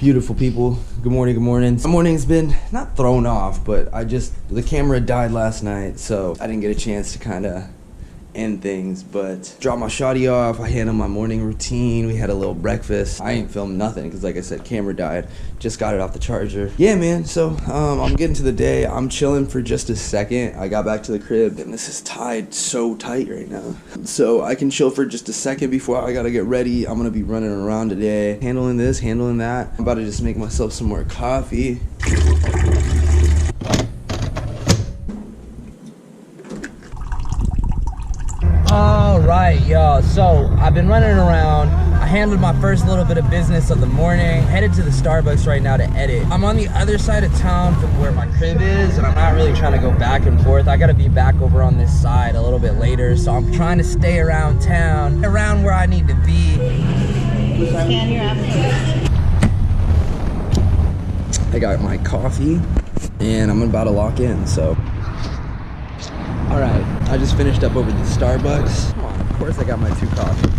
Beautiful people. Good morning, good morning. My morning's been not thrown off, but the camera died last night, so I didn't get a chance to kind of end things, but dropped my shoddy off. I handled my morning routine. We had a little breakfast. I ain't filmed nothing because, like I said, camera died. Just got it off the charger. Yeah, man, so I'm getting to the day. I'm chilling for just a second. I got back to the crib, and this is tied so tight right now. So I can chill for just a second before I gotta get ready. I'm gonna be running around today, handling this, handling that. I'm about to just make myself some more coffee. Alright, y'all, so I've been running around. I handled my first little bit of business of the morning. Headed to the Starbucks right now to edit. I'm on the other side of town from where my crib is, and I'm not really trying to go back and forth. I gotta be back over on this side a little bit later, so I'm trying to stay around town, around where I need to be. Scan your app. I got my coffee, and I'm about to lock in, so. All right, I just finished up over the Starbucks. Come on, of course I got my 2 coffees.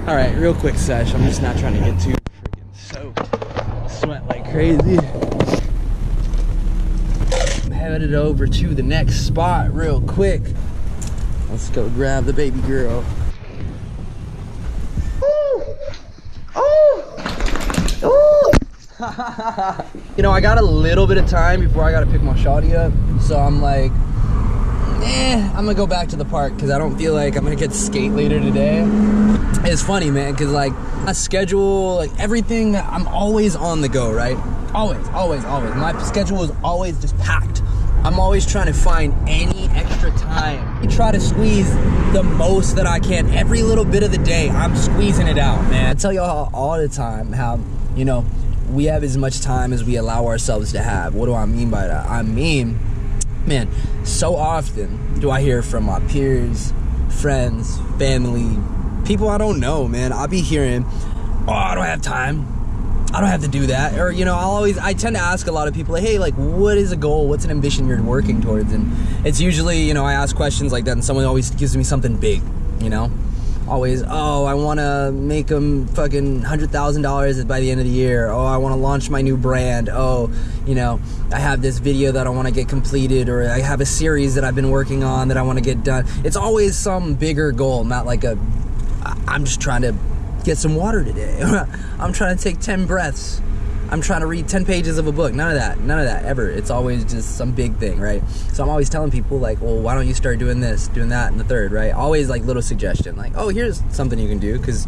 All right, real quick sesh. I'm just not trying to get too freaking soaked. Sweat like crazy. I'm headed over to the next spot real quick. Let's go grab the baby girl. You know, I got a little bit of time before I gotta pick my shawty up, so I'm like, I'm gonna go back to the park because I don't feel like I'm gonna get to skate later today. It's funny, man, because like my schedule, like everything, I'm always on the go, right? Always. My schedule is always just packed. I'm always trying to find any extra time. I try to squeeze the most that I can. Every little bit of the day, I'm squeezing it out, man. I tell y'all all the time how, you know, we have as much time as we allow ourselves to have. What do I mean by that? I mean, man, so often do I hear from my peers, friends, family, people I don't know, man. I'll be hearing, oh, I don't have time. I don't have to do that. Or, you know, I tend to ask a lot of people, like, hey, like, what is a goal? What's an ambition you're working towards? And it's usually, you know, I ask questions like that and someone always gives me something big, you know? Always, oh, I want to make them fucking $100,000 by the end of the year. Oh, I want to launch my new brand. Oh, you know, I have this video that I want to get completed, or I have a series that I've been working on that I want to get done. It's always some bigger goal, not like I'm just trying to get some water today. I'm trying to take 10 breaths. I'm trying to read 10 pages of a book. None of that, ever. It's always just some big thing, right? So I'm always telling people, like, well, why don't you start doing this, doing that, and the third, right? Always, like, little suggestion, like, oh, here's something you can do, because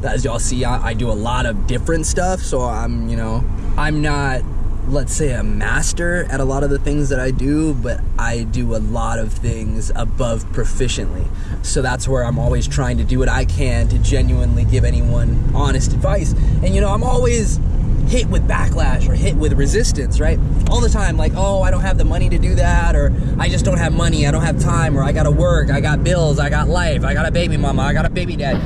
as y'all see, I do a lot of different stuff, so I'm not, let's say, a master at a lot of the things that I do, but I do a lot of things above proficiently. So that's where I'm always trying to do what I can to genuinely give anyone honest advice. And, you know, I'm always hit with backlash or hit with resistance, right? All the time, like, oh, I don't have the money to do that, or I just don't have money, I don't have time, or I gotta work, I got bills, I got life, I got a baby mama, I got a baby dad.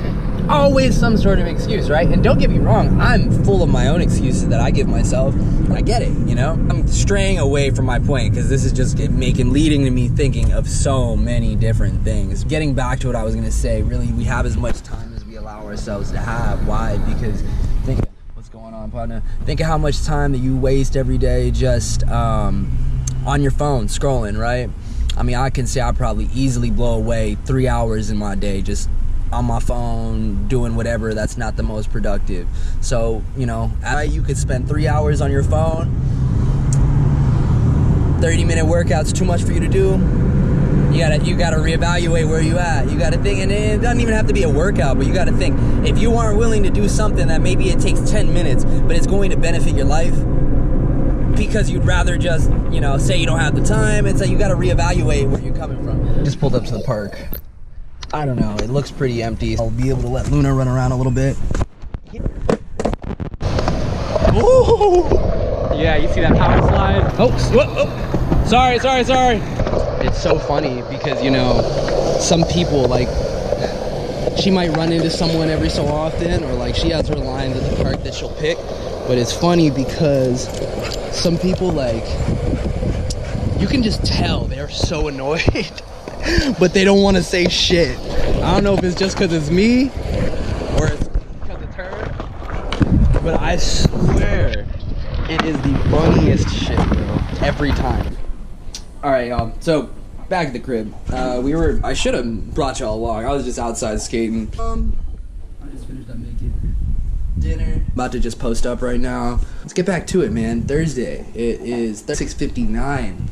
always some sort of excuse, right? And don't get me wrong, I'm full of my own excuses that I give myself, and I get it, you know? I'm straying away from my point because this is just leading to me thinking of so many different things. Getting back to what I was gonna say, really, we have as much time as we allow ourselves to have. Why? Because think of what's going on, partner. Think of how much time that you waste every day just on your phone scrolling, right? I mean, I can say I probably easily blow away 3 hours in my day just on my phone doing whatever that's not the most productive. So, you know, you could spend 3 hours on your phone. 30-minute workouts too much for you to do. You gotta reevaluate where you at. You gotta think, and it doesn't even have to be a workout, but you gotta think, if you aren't willing to do something that maybe it takes 10 minutes, but it's going to benefit your life, because you'd rather just, you know, say you don't have the time, it's like you gotta reevaluate where you're coming from. Just pulled up to the park. I don't know, it looks pretty empty. I'll be able to let Luna run around a little bit. Ooh. Yeah, you see that power slide? Oh, sorry. It's so funny because, you know, some people, like, she might run into someone every so often, or like she has her lines at the park that she'll pick. But it's funny because some people, like, you can just tell they're so annoyed, but they don't want to say shit. I don't know if it's just because it's me or it's because it's her, but I swear it is the funniest shit, bro, every time. All right, y'all. So back at the crib. I should have brought y'all along. I was just outside skating. I just finished up making dinner. About to just post up right now. Let's get back to it, man. Thursday. It is 6:59.